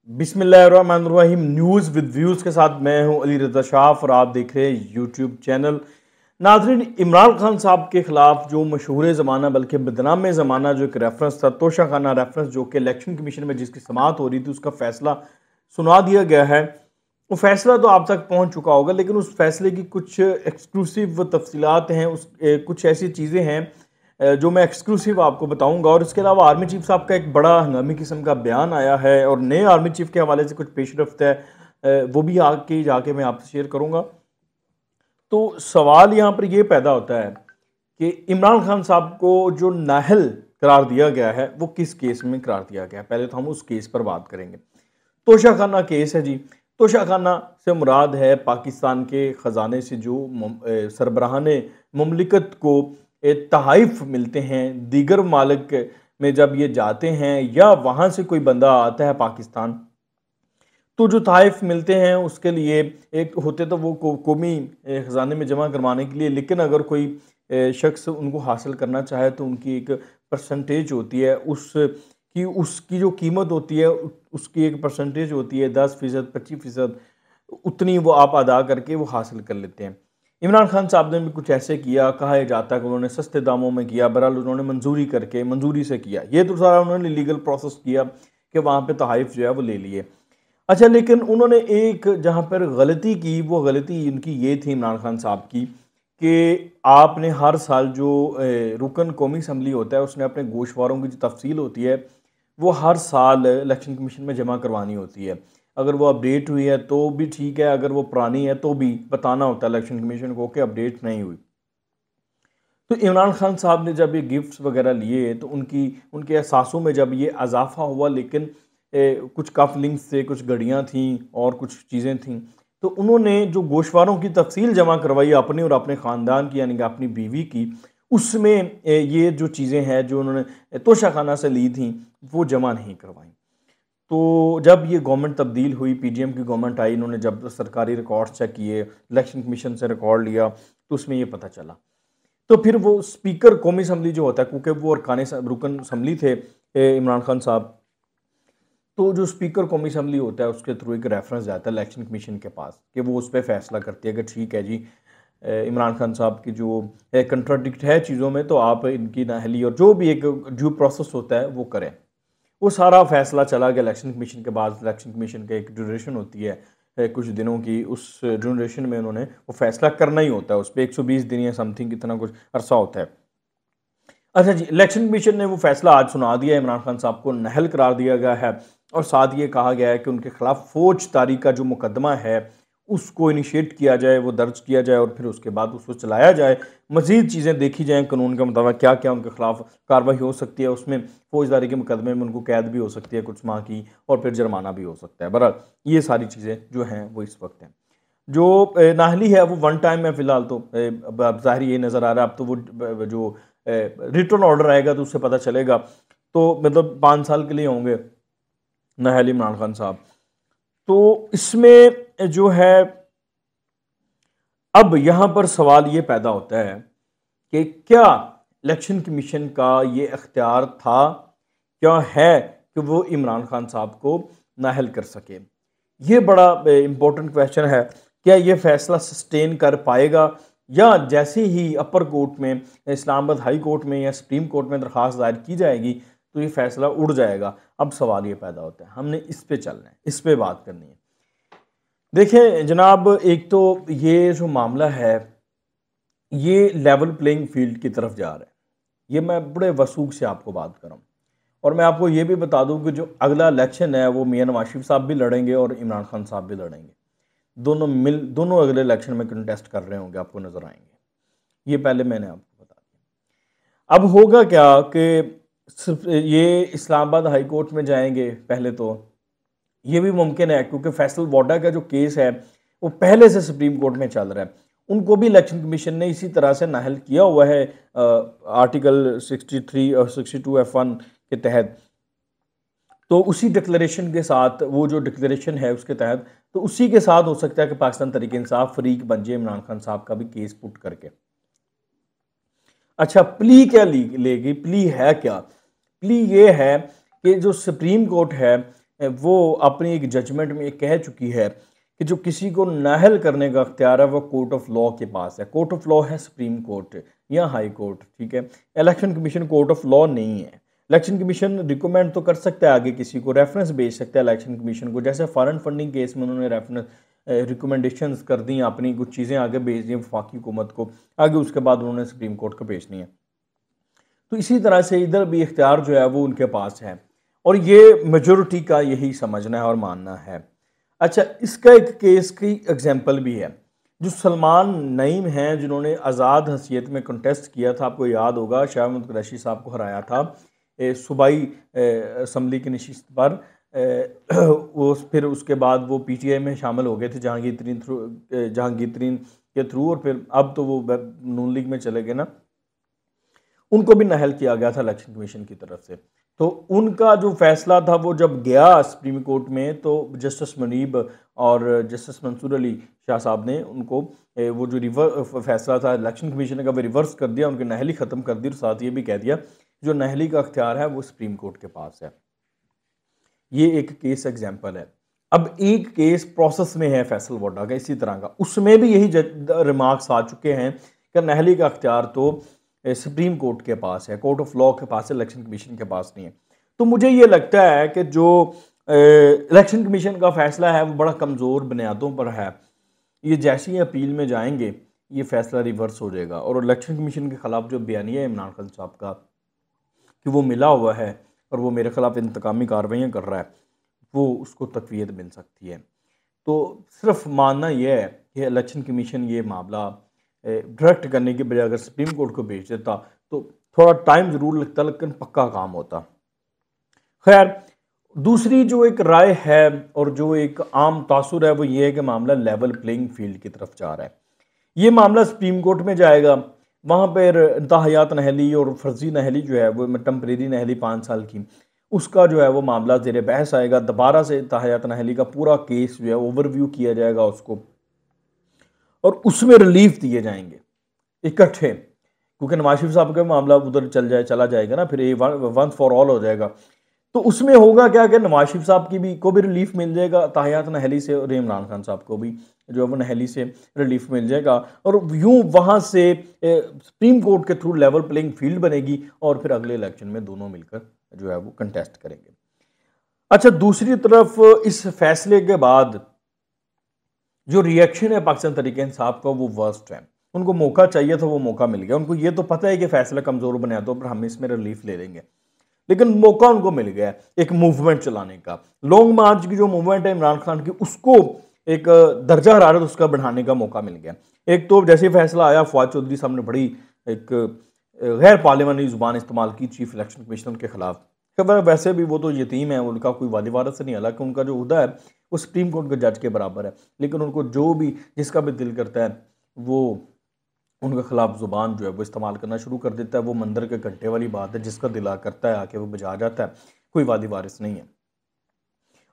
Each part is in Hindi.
बिस्मिल्लाहिर्रहमानिर्रहीम। न्यूज़ विद व्यूज़ के साथ मैं हूं अली रज़ा शाफ और आप देख रहे हैं यूट्यूब चैनल। नाज़रीन, इमरान खान साहब के ख़िलाफ़ जो मशहूर ज़माना बल्कि बदनाम ज़माना जो एक रेफरेंस था, तोशाखाना रेफरेंस, जो कि इलेक्शन कमीशन में जिसकी समाअत हो रही थी उसका फ़ैसला सुना दिया गया है। वो फ़ैसला तो आप तक पहुँच चुका होगा, लेकिन उस फ़ैसले की कुछ एक्सक्लूसिव तफसीलात हैं, कुछ ऐसी चीज़ें हैं जो मैं एक्सक्लूसिव आपको बताऊंगा। और इसके अलावा आर्मी चीफ साहब का एक बड़ा हंगामी किस्म का बयान आया है और नए आर्मी चीफ के हवाले से कुछ पेशरफ्त है, वो भी आके जाके मैं आपसे शेयर करूंगा। तो सवाल यहाँ पर यह पैदा होता है कि इमरान खान साहब को जो नाहल करार दिया गया है वो किस केस में करार दिया गया है। पहले तो हम उस केस पर बात करेंगे। तोशाखाना केस है जी। तोशाखाना से मुराद है पाकिस्तान के ख़जाने से जो सरबराहान मुमलिकत को तहाइफ मिलते हैं दीगर ममालिक में, जब ये जाते हैं या वहाँ से कोई बंदा आता है पाकिस्तान, तो जो तहाइफ मिलते हैं उसके लिए एक होते तो वो कौमी ख़जाने में जमा करवाने के लिए, लेकिन अगर कोई शख्स उनको हासिल करना चाहे तो उनकी एक परसेंटेज होती है, उसकी जो कीमत होती है उसकी एक परसेंटेज होती है, 10%, 25%, उतनी वो आप अदा करके वो हासिल कर लेते हैं। इमरान खान साहब ने भी कुछ ऐसे किया, कहा जाता है कि उन्होंने सस्ते दामों में किया, बहरहाल उन्होंने मंजूरी से किया, ये तो सारा उन्होंने लीगल प्रोसेस किया कि वहाँ पे तहाइफ जो है वो ले लिए। अच्छा, लेकिन उन्होंने एक जहाँ पर गलती की, वो गलती इनकी ये थी इमरान खान साहब की कि आपने हर साल जो रुकन कौमी असम्बली होता है उसने अपने गोशवारों की जो तफसील होती है वो हर साल इलेक्शन कमीशन में जमा करवानी होती है। अगर वो अपडेट हुई है तो भी ठीक है, अगर वो पुरानी है तो भी बताना होता है इलेक्शन कमीशन को कि अपडेट नहीं हुई। तो इमरान खान साहब ने जब ये गिफ्ट्स वगैरह लिए तो उनके एहसासों में जब ये इजाफा हुआ, लेकिन कुछ कफ लिंक्स थे, कुछ घड़ियाँ थीं और कुछ चीज़ें थीं, तो उन्होंने जो गोशवारों की तफसील जमा करवाई अपनी और अपने ख़ानदान की, यानी कि अपनी बीवी की, उसमें ये जो चीज़ें हैं जो उन्होंने तोशाखाना से ली थी वो जमा नहीं करवाई। तो जब ये गवर्नमेंट तब्दील हुई, पीडीएम की गवर्नमेंट आई, इन्होंने जब सरकारी रिकॉर्ड चेक किए, इलेक्शन कमीशन से रिकॉर्ड लिया, तो उसमें ये पता चला। तो फिर वो स्पीकर कौमी असम्बली जो होता है, क्योंकि वो रुकन असम्बली थे इमरान खान साहब, तो जो स्पीकर कौमी असम्बली होता है उसके थ्रू एक रेफरेंस जाता है इलेक्शन कमीशन के पास कि वो उस पर फैसला करती है कि ठीक है जी, इमरान खान साहब की जो कंट्राडिक्ट है चीज़ों में, तो आप इनकी नाअहली और जो भी एक ड्यू प्रोसेस होता है वो करें। वो सारा फैसला चला गया इलेक्शन कमीशन के बाद। इलेक्शन कमीशन का एक ड्यूरेशन होती है कुछ दिनों की, उस ड्यूरेशन में उन्होंने वो फैसला करना ही होता है, उस पर 120 दिन या समथिंग कितना कुछ अरसा होता है। अच्छा जी, इलेक्शन कमीशन ने वो फैसला आज सुना दिया, इमरान खान साहब को नाअहल करार दिया गया है और साथ ये कहा गया है कि उनके खिलाफ फौजदारी का जो मुकदमा है उसको इनिशिएट किया जाए, वो दर्ज किया जाए और फिर उसके बाद उसको चलाया जाए। मज़ीद चीज़ें देखी जाएँ कानून के मुताबिक क्या क्या उनके खिलाफ कार्रवाई हो सकती है। उसमें फौजदारी के मुकदमे में उनको कैद भी हो सकती है कुछ माह की, और फिर जुर्माना भी हो सकता है। बहरहाल ये सारी चीज़ें जो हैं वो इस वक्त हैं। जो नाहली है वो वन टाइम है फ़िलहाल, तो अब ज़ाहिर ये नज़र आ रहा है। अब तो वो जो रिटर्न ऑर्डर आएगा तो उससे पता चलेगा। तो मतलब 5 साल के लिए होंगे नाहली इमरान खान साहब। तो इसमें जो है, अब यहाँ पर सवाल ये पैदा होता है कि क्या इलेक्शन कमीशन का ये इख्तियार था, क्या है कि वो इमरान खान साहब को नाअहल कर सके। ये बड़ा इम्पोर्टेंट क्वेश्चन है। क्या ये फैसला सस्टेन कर पाएगा, या जैसे ही अपर कोर्ट में, इस्लामाबाद हाई कोर्ट में या सुप्रीम कोर्ट में दरख्वास्त दायर की जाएगी तो ये फैसला उड़ जाएगा। अब सवाल ये पैदा होता है, हमने इस पे चलना है, इस पे बात करनी है। देखें जनाब, एक तो ये जो मामला है ये लेवल प्लेइंग फील्ड की तरफ जा रहा है। ये मैं बड़े वसूख से आपको बात कर रहा हूँ। और मैं आपको ये भी बता दूं कि जो अगला इलेक्शन है वो मियां नवाज शरीफ साहब भी लड़ेंगे और इमरान खान साहब भी लड़ेंगे। दोनों अगले इलेक्शन में कंटेस्ट कर रहे होंगे, आपको नजर आएंगे। ये पहले मैंने आपको बता दिया। अब होगा क्या कि ये इस्लामाबाद हाई कोर्ट में जाएंगे पहले, तो ये भी मुमकिन है क्योंकि फैसल वाडा का जो केस है वो पहले से सुप्रीम कोर्ट में चल रहा है। उनको भी इलेक्शन कमीशन ने इसी तरह से नाअहल किया हुआ है आर्टिकल 63 और 62F1 के तहत। तो उसी डिक्लेरेशन के साथ, वो जो डिक्लेरेशन है उसके तहत, तो उसी के साथ हो सकता है कि पाकिस्तान तहरीक इंसाफ फरीक बन जाए इमरान खान साहब का भी केस पुट करके। अच्छा, प्ली लेगी? प्ली है क्या? प्ली ये है कि जो सुप्रीम कोर्ट है वो अपनी एक जजमेंट में कह चुकी है कि जो किसी को नाअहल करने का अख्तियार है वो कोर्ट ऑफ लॉ के पास है। कोर्ट ऑफ लॉ है सुप्रीम कोर्ट या हाई कोर्ट, ठीक है। Election commission court of law नहीं है। इलेक्शन कमीशन रिकमेंड तो कर सकता है आगे किसी को, रेफरेंस भेज सकता है इलेक्शन कमीशन को, जैसे फॉरेन फंडिंग केस में उन्होंने रेफरेंस रिकमेंडेशंस कर दी, अपनी कुछ चीज़ें आगे भेज दी वफाकी हुकूमत को, आगे उसके बाद उन्होंने सुप्रीम कोर्ट को भेजनी है। तो इसी तरह से इधर भी इख्तियार जो है वो उनके पास है, और ये मेजोरिटी का यही समझना है और मानना है। अच्छा, इसका एक केस की एग्जांपल भी है। जो सलमान नईम हैं जिन्होंने आज़ाद हसीयत में कंटेस्ट किया था, आपको याद होगा, शाह महमूद कुरैशी साहब को हराया था सूबाई असम्बली की नशिस्त पर। वो फिर उसके बाद वो पीटीआई में शामिल हो गए थे जहांगीर तरीन के थ्रू, और फिर अब तो वो नून लीग में चले गए ना। उनको भी नाअहल किया गया था इलेक्शन कमीशन की तरफ से। तो उनका जो फैसला था वो जब गया सुप्रीम कोर्ट में, तो जस्टिस मुनीब और जस्टिस मंसूर अली शाह साहब ने उनको वो जो फैसला था इलेक्शन कमीशन का वो रिवर्स कर दिया, उनकी नाअहली ख़त्म कर दी, और साथ ये भी कह दिया जो नाअहली का अख्तियार है वो सुप्रीम कोर्ट के पास है। ये एक केस एग्जाम्पल है। अब एक केस प्रोसेस में है फैसल वोडा का इसी तरह का, उसमें भी यही रिमार्क्स आ चुके हैं कि नाअहली का अख्तियार तो सुप्रीम कोर्ट के पास है, कोर्ट ऑफ लॉ के पास है, इलेक्शन कमीशन के पास नहीं है। तो मुझे ये लगता है कि जो इलेक्शन कमीशन का फैसला है वो बड़ा कमज़ोर बुनियादों पर है। ये जैसी ही अपील में जाएंगे ये फैसला रिवर्स हो जाएगा, और इलेक्शन कमीशन के खिलाफ जो बयानिया है इमरान खान साहब का कि वो मिला हुआ है और वो मेरे खिलाफ इंतकामी कार्रवाइयाँ कर रहा है, वो उसको तक़वियत मिल सकती है। तो सिर्फ मानना यह है कि इलेक्शन कमीशन ये मामला डायरेक्ट करने के बजाय अगर सुप्रीम कोर्ट को भेज देता तो थोड़ा टाइम ज़रूर लगता लेकिन पक्का काम होता। खैर, दूसरी जो एक राय है और जो एक आम तासुर है वो ये है कि मामला लेवल प्लेइंग फील्ड की तरफ जा रहा है। ये मामला सुप्रीम कोर्ट में जाएगा, वहाँ पर इंतहायात नहली और फर्जी नहली जो है वो टेम्परेरी नहली 5 साल की, उसका जो है वो मामला ज़ेर बहस आएगा। दोबारा से इंतहायात नहली का पूरा केस जो है ओवरव्यू किया जाएगा उसको, और उसमें रिलीफ दिए जाएंगे इकट्ठे, क्योंकि नवाज शरीफ साहब का मामला उधर चला जाएगा ना, फिर ये वंस फॉर ऑल हो जाएगा। तो उसमें होगा क्या कि नवाज शरीफ साहब की भी को भी रिलीफ मिल जाएगा ताहियात नहली से, और इमरान खान साहब को भी जो है वो नहली से रिलीफ मिल जाएगा, और यूं वहाँ से सुप्रीम कोर्ट के थ्रू लेवल प्लेइंग फील्ड बनेगी, और फिर अगले इलेक्शन में दोनों मिलकर जो है वो कंटेस्ट करेंगे। अच्छा, दूसरी तरफ इस फैसले के बाद जो रिएक्शन है पाकिस्तान तहरीक इंसाफ का वो वर्स्ट है। उनको मौका चाहिए था, वो मौका मिल गया। उनको ये तो पता है कि फैसला कमज़ोर बुनियादों पर हम इसमें रिलीफ ले लेंगे, लेकिन मौका उनको मिल गया एक मूवमेंट चलाने का। लॉन्ग मार्च की जो मूवमेंट है इमरान खान की, उसको एक दर्जा हरारत उसका बढ़ाने का मौका मिल गया। एक तो जैसे फैसला आया, फवाद चौधरी साहब ने बड़ी एक गैर पार्लियामानी ज़ुबान इस्तेमाल की चीफ इलेक्शन कमिश्नर के खिलाफ। खबर वैसे भी वो तो यतीम है, उनका कोई वाली वारस नहीं, हालांकि उनका जो उहदा है वो सुप्रीम कोर्ट के जज के बराबर है, लेकिन उनको जो भी जिसका भी दिल करता है वो उनके खिलाफ ज़ुबान जो है वो इस्तेमाल करना शुरू कर देता है। वो मंदिर के घंटे वाली बात है, जिसका दिला करता है आके वो बजा जाता है, कोई वादी वारिस नहीं है।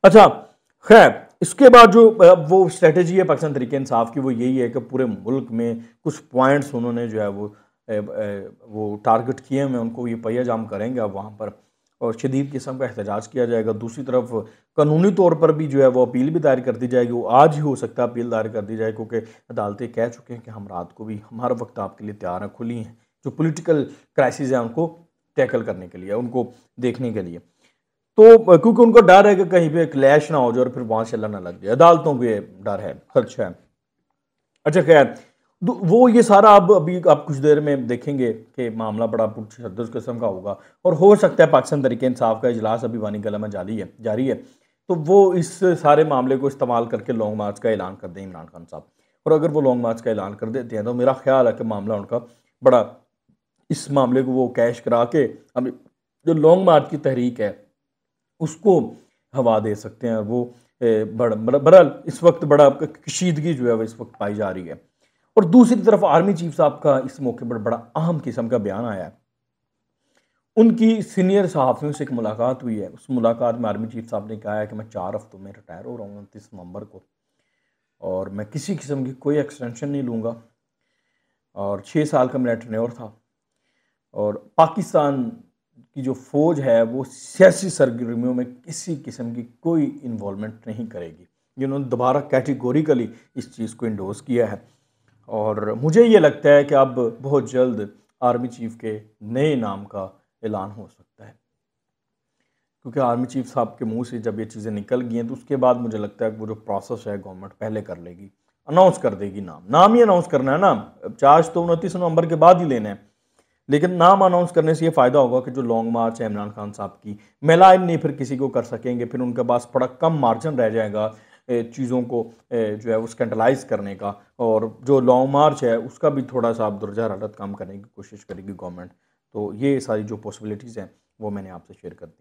अच्छा, खैर, इसके बाद जो वो स्ट्रेटजी है पाकिस्तान तहरीक इंसाफ की वो यही है कि पूरे मुल्क में कुछ पॉइंट्स उन्होंने जो है वो टारगेट किए हैं, उनको ये पहिया जाम करेंगे अब वहाँ पर, और शदीद किस्म का एहतजाज किया जाएगा। दूसरी तरफ कानूनी तौर पर भी जो है वो अपील भी दायर कर दी जाएगी, वो आज ही हो सकता है अपील दायर कर दी जाए, क्योंकि अदालतें कह चुके हैं कि हम रात को भी हमारा वक्त आपके लिए तैयार हैं, खुली हैं। जो पोलिटिकल क्राइसिस है उनको टैकल करने के लिए, उनको देखने के लिए, तो क्योंकि उनको डर है कि कहीं पे क्लैश ना हो जाए और फिर वहाँ से ना लग जाए, अदालतों को डर है, खर्च है। अच्छा, खैर, वो ये सारा अब अभी आप कुछ देर में देखेंगे कि मामला बड़ा पुरशद्दत किस्म का होगा, और हो सकता है पाकिस्तान तहरीक इंसाफ का इजलास अभी वानी कला में जारी है, तो वो इस सारे मामले को इस्तेमाल करके लॉन्ग मार्च का ऐलान कर दें इमरान खान साहब। और अगर वो लॉन्ग मार्च का ऐलान कर देते हैं तो मेरा ख्याल है कि मामला उनका बड़ा, इस मामले को वो कैश करा के हम जो लॉन्ग मार्च की तहरीक है उसको हवा दे सकते हैं। और वो बड़ा इस वक्त बड़ा कशीदगी जो है वो इस वक्त पाई जा रही है। और दूसरी तरफ आर्मी चीफ साहब का इस मौके पर बड़ा अहम किस्म का बयान आया है। उनकी सीनियर सहाफ़ियों से एक मुलाकात हुई है, उस मुलाकात में आर्मी चीफ साहब ने कहा है कि मैं 4 हफ्तों में रिटायर हो रहा हूँ 29 नवंबर को, और मैं किसी किस्म की कोई एक्सटेंशन नहीं लूँगा, और 6 साल का मेरा टेन्योर था, और पाकिस्तान की जो फ़ौज है वो सियासी सरगर्मियों में किसी किस्म की कोई इन्वॉल्वमेंट नहीं करेगी। जिन्होंने दोबारा कैटेगोरिकली इस चीज़ को इंडोर्स किया है। और मुझे ये लगता है कि अब बहुत जल्द आर्मी चीफ़ के नए नाम का ऐलान हो सकता है, क्योंकि आर्मी चीफ साहब के मुंह से जब ये चीज़ें निकल गई हैं तो उसके बाद मुझे लगता है कि वो जो प्रोसेस है गवर्नमेंट पहले कर लेगी, अनाउंस कर देगी। नाम ही अनाउंस करना है ना। चार्ज तो 29 नवंबर के बाद ही लेना है, लेकिन नाम अनाउंस करने से ये फ़ायदा होगा कि जो लॉन्ग मार्च है इमरान खान साहब की, मेलाइन नहीं फिर किसी को कर सकेंगे, फिर उनके पास बड़ा कम मार्जिन रह जाएगा चीज़ों को जो है वो स्कैंडलाइज करने का। और जो लॉन्ग मार्च है उसका भी थोड़ा सा आप दुर्जा हरकत कम करने की कोशिश करेगी गवर्नमेंट। तो ये सारी जो पॉसिबिलिटीज़ हैं वो मैंने आपसे शेयर कर दी।